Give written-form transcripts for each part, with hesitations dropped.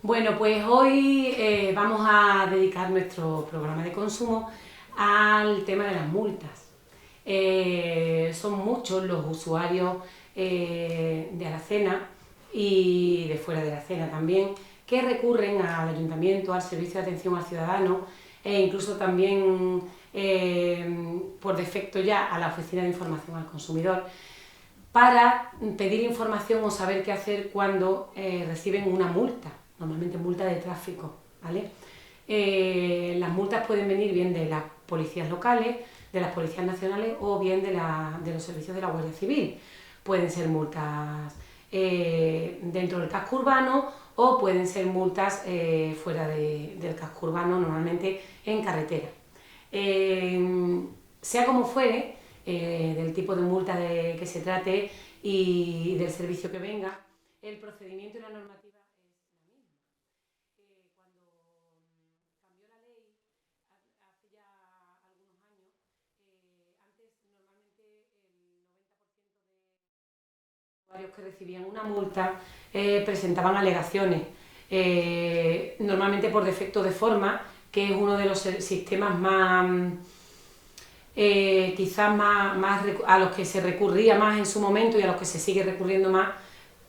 Bueno, pues hoy vamos a dedicar nuestro programa de consumo al tema de las multas. Son muchos los usuarios de Aracena y de fuera de Aracena también que recurren al ayuntamiento, al servicio de atención al ciudadano e incluso también por defecto ya a la oficina de información al consumidor para pedir información o saber qué hacer cuando reciben una multa, normalmente multa de tráfico, ¿vale? Las multas pueden venir bien de las policías locales, de las policías nacionales o bien de los servicios de la Guardia Civil. Pueden ser multas dentro del casco urbano o pueden ser multas fuera del casco urbano, normalmente en carretera. Sea como fuere, del tipo de multa que se trate y del servicio que venga, el procedimiento y la normativa es la misma. Cuando cambió la ley hace ya algunos años, antes normalmente el 90% de usuarios que recibían una multa presentaban alegaciones, normalmente por defecto de forma, que es uno de los sistemas más quizás más a los que se recurría más en su momento y a los que se sigue recurriendo más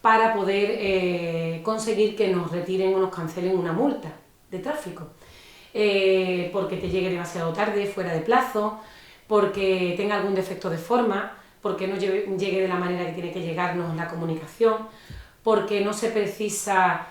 para poder conseguir que nos retiren o nos cancelen una multa de tráfico. Porque te llegue demasiado tarde, fuera de plazo, porque tenga algún defecto de forma, porque no llegue de la manera que tiene que llegarnos la comunicación, porque no se precisa,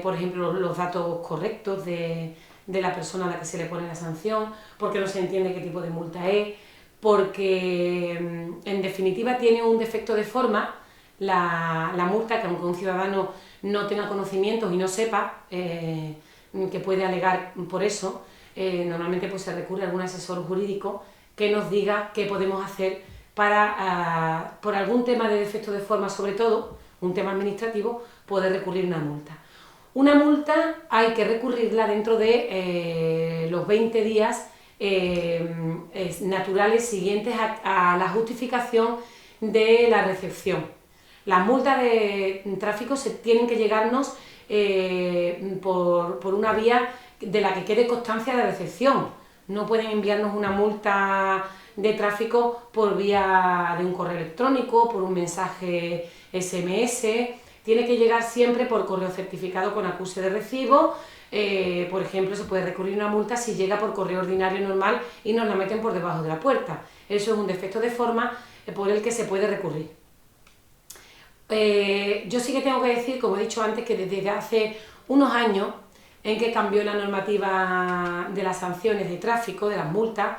por ejemplo, los datos correctos de la persona a la que se le pone la sanción, porque no se entiende qué tipo de multa es, porque en definitiva tiene un defecto de forma la multa, que aunque un ciudadano no tenga conocimientos y no sepa que puede alegar por eso, normalmente pues se recurre a algún asesor jurídico que nos diga qué podemos hacer para, por algún tema de defecto de forma, sobre todo, un tema administrativo, poder recurrir a una multa. Una multa hay que recurrirla dentro de los 20 días naturales siguientes a la justificación de la recepción. Las multas de tráfico se tienen que llegarnos por una vía de la que quede constancia de recepción. No pueden enviarnos una multa de tráfico por vía de un correo electrónico, por un mensaje SMS. Tiene que llegar siempre por correo certificado con acuse de recibo. Por ejemplo, se puede recurrir a una multa si llega por correo ordinario normal y nos la meten por debajo de la puerta. Eso es un defecto de forma por el que se puede recurrir. Yo sí que tengo que decir, como he dicho antes, que desde hace unos años en que cambió la normativa de las sanciones de tráfico, de las multas,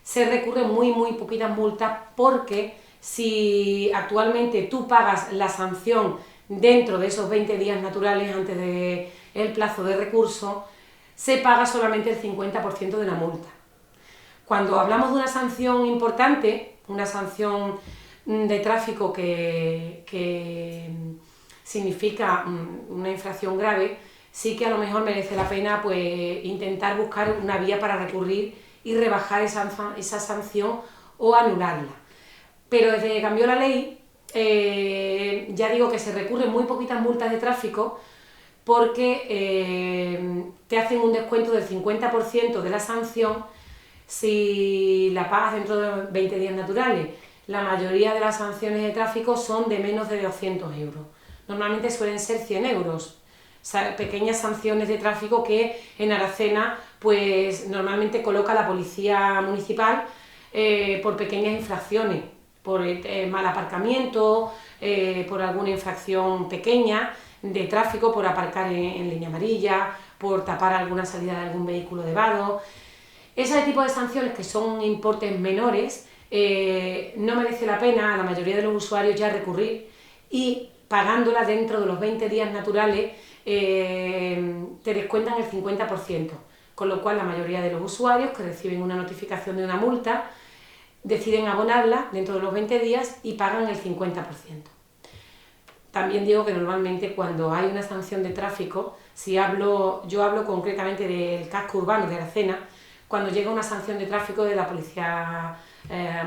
se recurren muy poquitas multas, porque si actualmente tú pagas la sanción dentro de esos 20 días naturales antes del plazo de recurso, se paga solamente el 50% de la multa. Cuando hablamos de una sanción importante, una sanción de tráfico que significa una infracción grave, sí que a lo mejor merece la pena pues intentar buscar una vía para recurrir y rebajar esa sanción o anularla. Pero desde que cambió la ley, ya digo que se recurren muy poquitas multas de tráfico, porque te hacen un descuento del 50% de la sanción si la pagas dentro de 20 días naturales. La mayoría de las sanciones de tráfico son de menos de 200 euros. Normalmente suelen ser 100 euros. O sea, pequeñas sanciones de tráfico que en Aracena pues normalmente coloca la policía municipal por pequeñas infracciones, por mal aparcamiento, por alguna infracción pequeña de tráfico, por aparcar en línea amarilla, por tapar alguna salida de algún vehículo de vado. Ese tipo de sanciones, que son importes menores, no merece la pena a la mayoría de los usuarios ya recurrir, y pagándolas dentro de los 20 días naturales te descuentan el 50%, con lo cual la mayoría de los usuarios que reciben una notificación de una multa deciden abonarla dentro de los 20 días y pagan el 50%. También digo que normalmente cuando hay una sanción de tráfico, yo hablo concretamente del casco urbano de Aracena, cuando llega una sanción de tráfico de la policía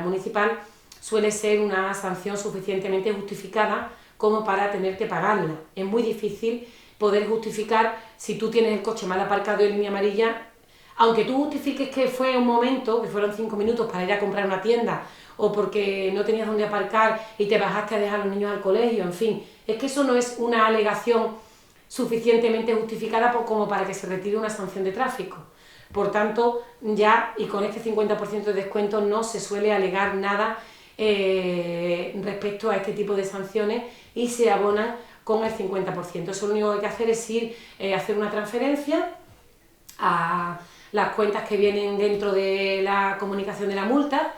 municipal, suele ser una sanción suficientemente justificada como para tener que pagarla. Es muy difícil poder justificar si tú tienes el coche mal aparcado en línea amarilla, aunque tú justifiques que fue un momento, que fueron 5 minutos para ir a comprar una tienda, o porque no tenías dónde aparcar y te bajaste a dejar a los niños al colegio, en fin, es que eso no es una alegación suficientemente justificada como para que se retire una sanción de tráfico. Por tanto, ya, y con este 50% de descuento no se suele alegar nada respecto a este tipo de sanciones y se abonan con el 50%. Eso lo único que hay que hacer es hacer una transferencia a las cuentas que vienen dentro de la comunicación de la multa,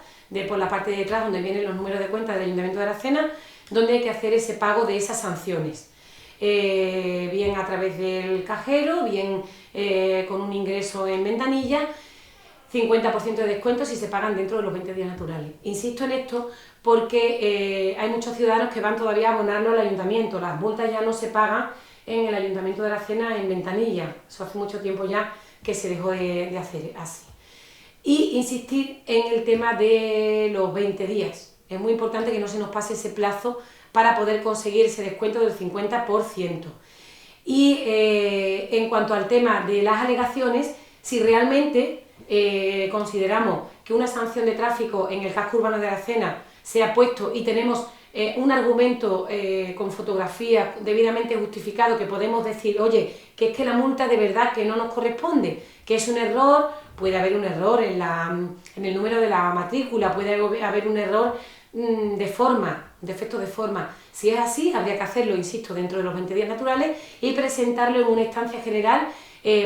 por la parte de detrás donde vienen los números de cuenta del Ayuntamiento de Aracena, donde hay que hacer ese pago de esas sanciones. Bien a través del cajero, bien con un ingreso en ventanilla, 50% de descuento si se pagan dentro de los 20 días naturales. Insisto en esto porque hay muchos ciudadanos que van todavía a abonarlo al ayuntamiento. Las multas ya no se pagan en el Ayuntamiento de Aracena en ventanilla. Eso hace mucho tiempo ya que se dejó de hacer así. Y insistir en el tema de los 20 días. Es muy importante que no se nos pase ese plazo para poder conseguir ese descuento del 50%. Y en cuanto al tema de las alegaciones, si realmente consideramos que una sanción de tráfico en el casco urbano de Aracena se ha puesto y tenemos un argumento con fotografía debidamente justificado, que podemos decir, oye, que es que la multa de verdad que no nos corresponde, que es un error, puede haber un error en el número de la matrícula, puede haber un error de forma, un defecto de forma. Si es así, habría que hacerlo, insisto, dentro de los 20 días naturales y presentarlo en una instancia general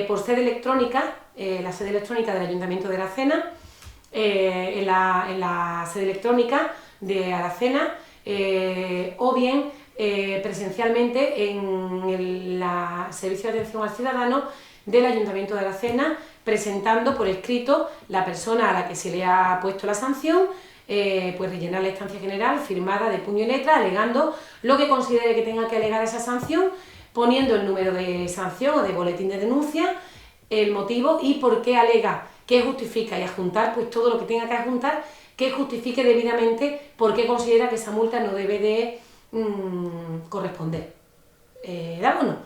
por sede electrónica, la sede electrónica del Ayuntamiento de Aracena, en la sede electrónica de Aracena, o bien presencialmente en el Servicio de Atención al Ciudadano del Ayuntamiento de Aracena, presentando por escrito la persona a la que se le ha puesto la sanción, pues rellenar la instancia general firmada de puño y letra, alegando lo que considere que tenga que alegar esa sanción, poniendo el número de sanción o de boletín de denuncia, el motivo y por qué alega, qué justifica, y adjuntar pues todo lo que tenga que adjuntar que justifique debidamente por qué considera que esa multa no debe de corresponder. ¿Dámonos?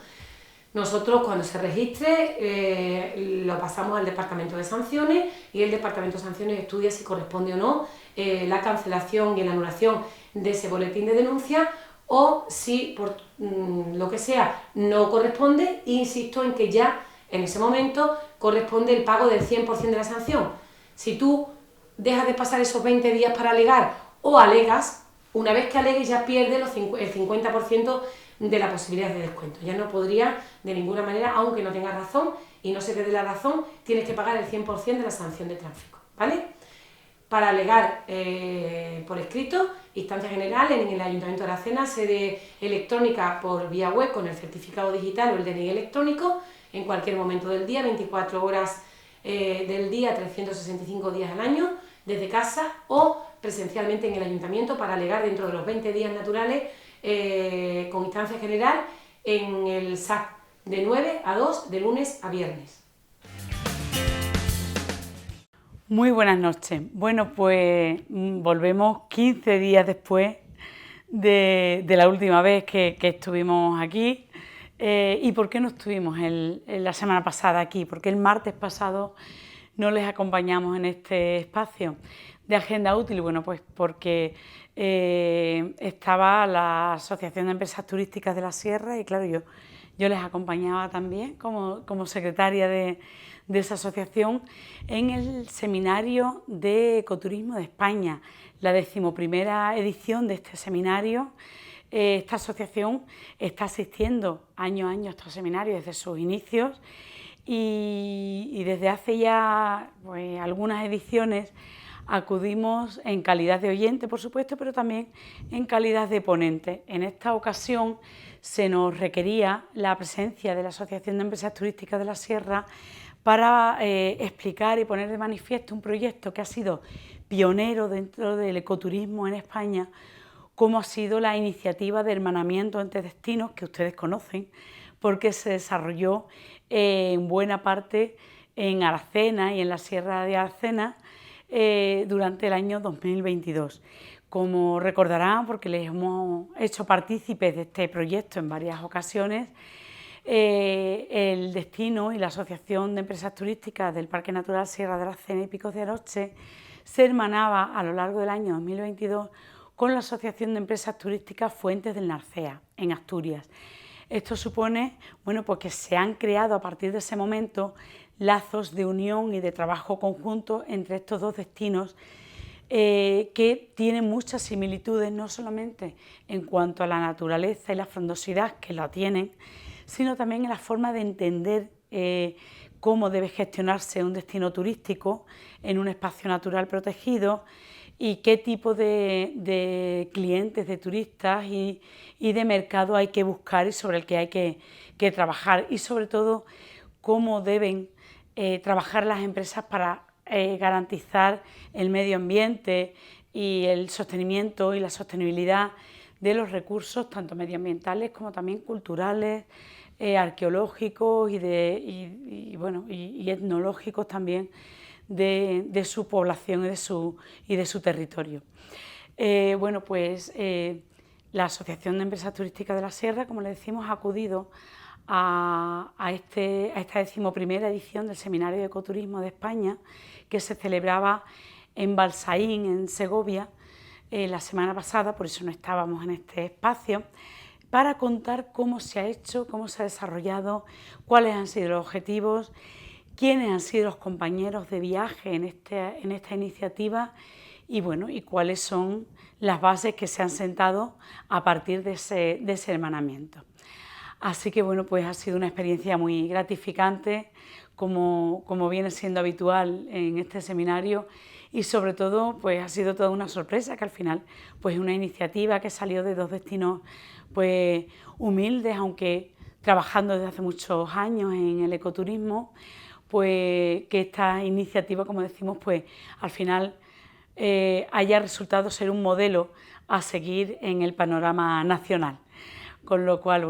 Nosotros, cuando se registre, lo pasamos al Departamento de Sanciones y el Departamento de Sanciones estudia si corresponde o no la cancelación y la anulación de ese boletín de denuncia, o si por lo que sea no corresponde, insisto en que ya en ese momento corresponde el pago del 100% de la sanción. Si tú dejas de pasar esos 20 días para alegar o alegas, una vez que alegues ya pierdes el 50% de la posibilidad de descuento. Ya no podría de ninguna manera, aunque no tengas razón y no se te dé la razón, tienes que pagar el 100% de la sanción de tráfico, ¿vale? Para alegar por escrito, instancia general en el Ayuntamiento de Aracena, sede electrónica por vía web con el certificado digital o el DNI electrónico, en cualquier momento del día, 24 horas del día, 365 días al año, desde casa o presencialmente en el Ayuntamiento para alegar dentro de los 20 días naturales con instancia general en el SAC de 9 a 2 de lunes a viernes. Muy buenas noches. Bueno, pues volvemos 15 días después de la última vez que estuvimos aquí. ¿Y por qué no estuvimos la semana pasada aquí? Porque el martes pasado no les acompañamos en este espacio de Agenda Útil. Bueno, pues porque estaba la Asociación de Empresas Turísticas de la Sierra y claro, yo les acompañaba también como secretaria de esa asociación en el Seminario de Ecoturismo de España, la 11ª edición de este seminario. Esta asociación está asistiendo año a año a estos seminarios desde sus inicios y desde hace ya pues, algunas ediciones acudimos en calidad de oyente, por supuesto, pero también en calidad de ponente. En esta ocasión se nos requería la presencia de la Asociación de Empresas Turísticas de la Sierra para explicar y poner de manifiesto un proyecto que ha sido pionero dentro del ecoturismo en España, como ha sido la iniciativa de hermanamiento entre destinos, que ustedes conocen, porque se desarrolló en buena parte en Aracena y en la Sierra de Aracena durante el año 2022. Como recordarán, porque les hemos hecho partícipes de este proyecto en varias ocasiones, El destino y la Asociación de Empresas Turísticas del Parque Natural Sierra de Aracena y Picos de Aroche se hermanaba a lo largo del año 2022 con la Asociación de Empresas Turísticas Fuentes del Narcea, en Asturias. Esto supone, bueno, pues que se han creado a partir de ese momento lazos de unión y de trabajo conjunto entre estos dos destinos que tienen muchas similitudes, no solamente en cuanto a la naturaleza y la frondosidad, que la tienen, sino también en la forma de entender cómo debe gestionarse un destino turístico en un espacio natural protegido y qué tipo de clientes, de turistas y de mercado hay que buscar y sobre el que hay que trabajar, y sobre todo cómo deben trabajar las empresas para garantizar el medio ambiente y el sostenimiento y la sostenibilidad de los recursos tanto medioambientales como también culturales, arqueológicos y etnológicos también de su población y de su territorio. La Asociación de Empresas Turísticas de la Sierra, como le decimos, ha acudido a esta 11ª edición del Seminario de Ecoturismo de España, que se celebraba en Balsaín, en Segovia, la semana pasada, por eso no estábamos en este espacio, para contar cómo se ha hecho, cómo se ha desarrollado, cuáles han sido los objetivos, quiénes han sido los compañeros de viaje en esta iniciativa y cuáles son las bases que se han sentado a partir de ese hermanamiento. Así que ha sido una experiencia muy gratificante, como viene siendo habitual en este seminario, y sobre todo ha sido toda una sorpresa, que al final es una iniciativa que salió de dos destinos humildes, aunque trabajando desde hace muchos años en el ecoturismo, que esta iniciativa, como decimos, al final haya resultado ser un modelo a seguir en el panorama nacional. Con lo cual,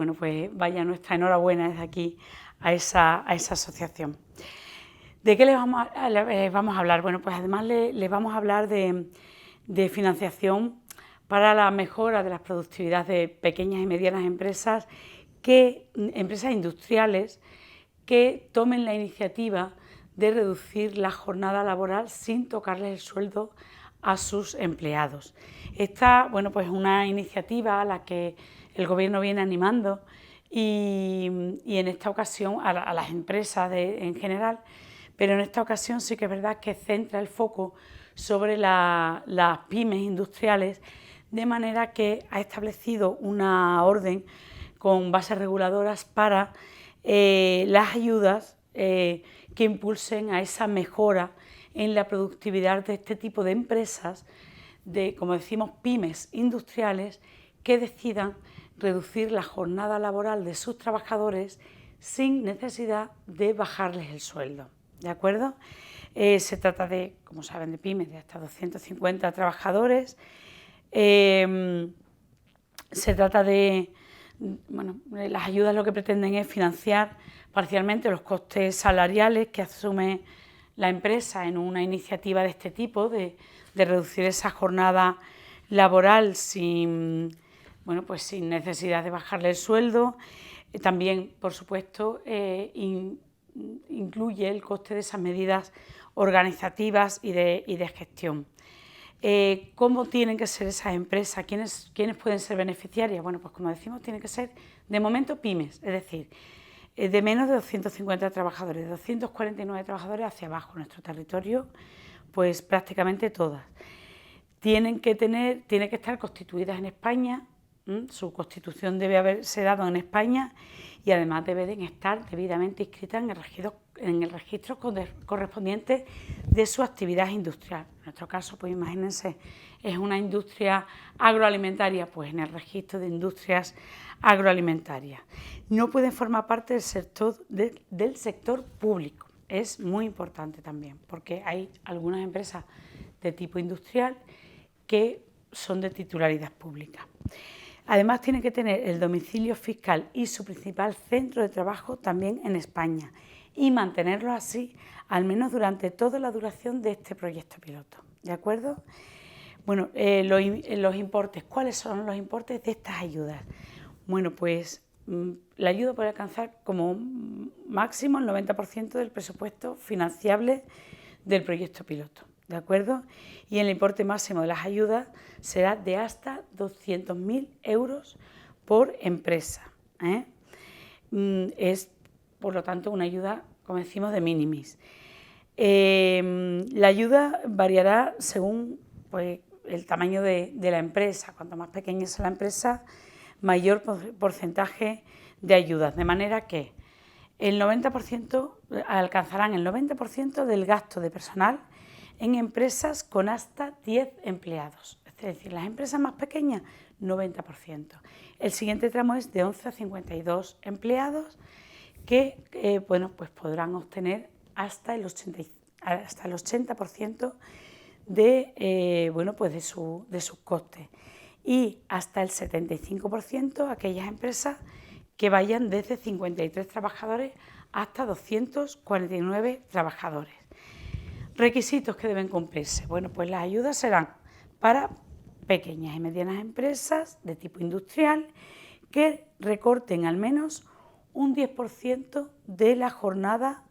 vaya nuestra enhorabuena desde aquí a esa asociación. ¿De qué les vamos a hablar? Además les vamos a hablar de financiación para la mejora de la productividad de pequeñas y medianas empresas, empresas industriales que tomen la iniciativa de reducir la jornada laboral sin tocarles el sueldo a sus empleados. Esta es una iniciativa a la que el Gobierno viene animando y en esta ocasión a las empresas en general, pero en esta ocasión sí que es verdad que centra el foco sobre las pymes industriales, de manera que ha establecido una orden con bases reguladoras para las ayudas que impulsen a esa mejora en la productividad de este tipo de empresas, como decimos, pymes industriales, que decidan reducir la jornada laboral de sus trabajadores sin necesidad de bajarles el sueldo, ¿de acuerdo? Se trata de, como saben, de pymes de hasta 250 trabajadores. Se trata de, las ayudas lo que pretenden es financiar parcialmente los costes salariales que asume la empresa en una iniciativa de este tipo, de reducir esa jornada laboral sin necesidad de bajarle el sueldo. También, por supuesto, incluye el coste de esas medidas organizativas y de gestión. ¿Cómo tienen que ser esas empresas? ¿Quiénes pueden ser beneficiarias? Como decimos, tienen que ser, de momento, pymes, es decir, de menos de 250 trabajadores, de 249 trabajadores hacia abajo. En nuestro territorio, prácticamente todas. Tienen que estar constituidas en España. Su constitución debe haberse dado en España y además deben estar debidamente inscritas en el registro correspondiente de su actividad industrial. En nuestro caso, imagínense, es una industria agroalimentaria, en el registro de industrias agroalimentarias. No pueden formar parte del sector público. Es muy importante también, porque hay algunas empresas de tipo industrial que son de titularidad pública. Además, tienen que tener el domicilio fiscal y su principal centro de trabajo también en España y mantenerlo así al menos durante toda la duración de este proyecto piloto, ¿de acuerdo? Los importes, ¿cuáles son los importes de estas ayudas? la ayuda puede alcanzar como máximo el 90% del presupuesto financiable del proyecto piloto, ¿de acuerdo? Y el importe máximo de las ayudas será de hasta 200.000 euros por empresa, ¿eh? Es, por lo tanto, una ayuda, como decimos, de minimis. La ayuda variará según pues, el tamaño de la empresa. Cuanto más pequeña sea la empresa, mayor porcentaje de ayudas, de manera que el 90% alcanzarán el 90% del gasto de personal en empresas con hasta 10 empleados. Es decir, las empresas más pequeñas, 90%. El siguiente tramo es de 11 a 52 empleados que bueno, pues podrán obtener hasta el 80% de, bueno, pues de sus costes, y hasta el 75% aquellas empresas que vayan desde 53 trabajadores hasta 249 trabajadores. Requisitos que deben cumplirse. Bueno, pues las ayudas serán para pequeñas y medianas empresas de tipo industrial que recorten al menos un 10% de la jornada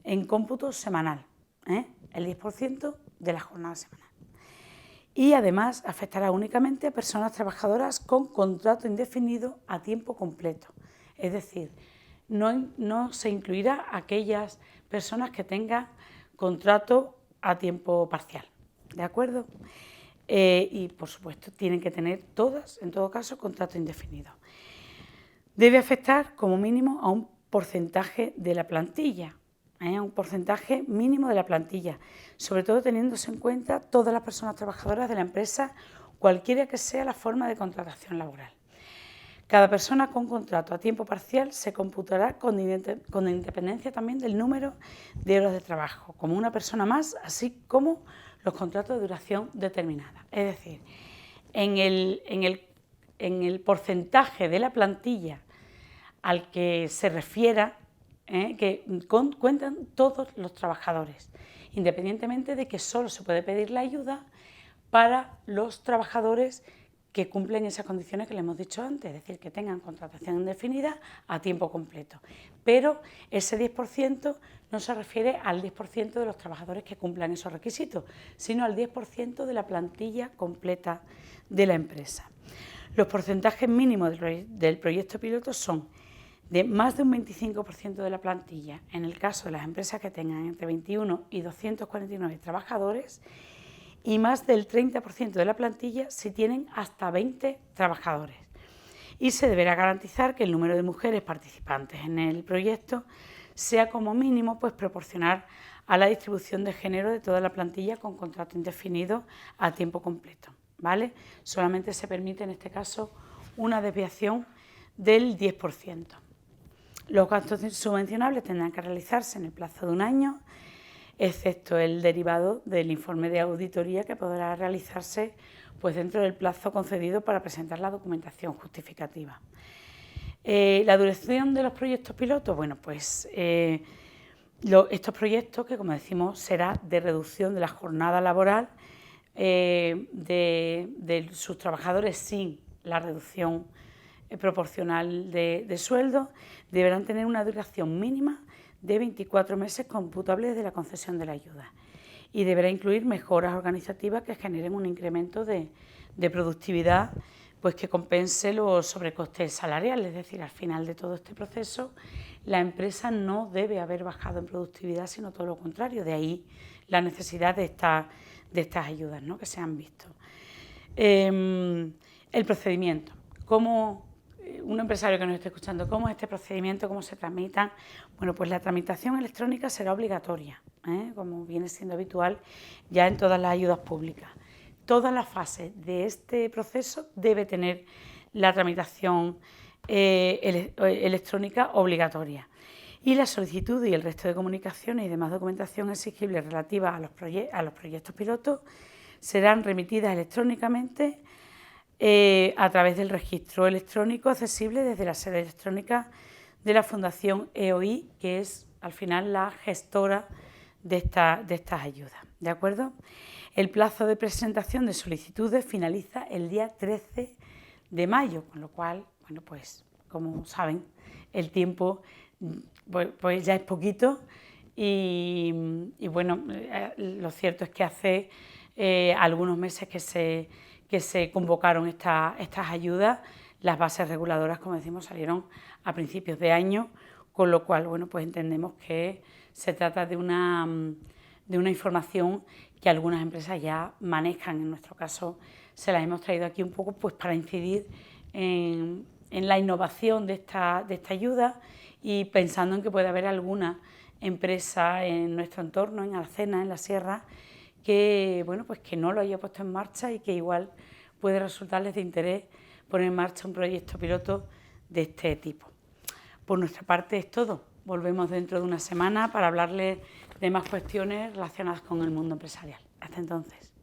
en cómputo semanal, el 10% de la jornada semanal. Y además afectará únicamente a personas trabajadoras con contrato indefinido a tiempo completo. Es decir, no se incluirá a aquellas personas que tengan contrato a tiempo parcial, ¿de acuerdo? Y, por supuesto, tienen que tener todas, en todo caso, contrato indefinido. Debe afectar como mínimo a un porcentaje de la plantilla, un porcentaje mínimo de la plantilla, sobre todo teniéndose en cuenta todas las personas trabajadoras de la empresa, cualquiera que sea la forma de contratación laboral. Cada persona con contrato a tiempo parcial se computará con independencia también del número de horas de trabajo, como una persona más, así como los contratos de duración determinada. Es decir, en el porcentaje de la plantilla al que se refiera, que cuentan todos los trabajadores, independientemente de que solo se puede pedir la ayuda para los trabajadores que cumplen esas condiciones que le hemos dicho antes, es decir, que tengan contratación indefinida a tiempo completo. Pero ese 10% no se refiere al 10% de los trabajadores que cumplan esos requisitos, sino al 10% de la plantilla completa de la empresa. Los porcentajes mínimos del proyecto piloto son de más de un 25% de la plantilla en el caso de las empresas que tengan entre 21 y 249 trabajadores, y más del 30% de la plantilla si tienen hasta 20 trabajadores. Y se deberá garantizar que el número de mujeres participantes en el proyecto sea como mínimo pues, proporcional a la distribución de género de toda la plantilla con contrato indefinido a tiempo completo, ¿vale? Solamente se permite en este caso una desviación del 10%. Los gastos subvencionables tendrán que realizarse en el plazo de un año, excepto el derivado del informe de auditoría que podrá realizarse pues, dentro del plazo concedido para presentar la documentación justificativa. La duración de los proyectos pilotos, bueno, pues estos proyectos que, como decimos, será de reducción de la jornada laboral de sus trabajadores sin la reducción proporcional de sueldo, deberán tener una duración mínima de 24 meses computables desde la concesión de la ayuda, y deberá incluir mejoras organizativas que generen un incremento de productividad pues que compense los sobrecostes salariales. Es decir, al final de todo este proceso la empresa no debe haber bajado en productividad, sino todo lo contrario, de ahí la necesidad de estas ayudas, ¿no?, que se han visto. El procedimiento, ¿cómo un empresario que nos esté escuchando, cómo es este procedimiento, cómo se tramitan? Bueno, pues la tramitación electrónica será obligatoria, como viene siendo habitual ya en todas las ayudas públicas. Todas las fases de este proceso debe tener la tramitación electrónica obligatoria, y la solicitud y el resto de comunicaciones y demás documentación exigible relativa a los proyectos pilotos serán remitidas electrónicamente a través del registro electrónico accesible desde la sede electrónica de la Fundación EOI, que es al final la gestora de estas ayudas, ¿de acuerdo? El plazo de presentación de solicitudes finaliza el día 13 de mayo, con lo cual, bueno, pues como saben, el tiempo pues ya es poquito y bueno, lo cierto es que hace algunos meses que se convocaron estas ayudas. Las bases reguladoras, como decimos, salieron a principios de año, con lo cual, bueno, pues entendemos que se trata de una información que algunas empresas ya manejan. En nuestro caso, se las hemos traído aquí un poco pues para incidir en la innovación de esta ayuda y pensando en que puede haber alguna empresa en nuestro entorno, en Alcena, en la Sierra, que, bueno, pues que no lo haya puesto en marcha y que igual puede resultarles de interés poner en marcha un proyecto piloto de este tipo. Por nuestra parte es todo. Volvemos dentro de una semana para hablarles de más cuestiones relacionadas con el mundo empresarial. Hasta entonces.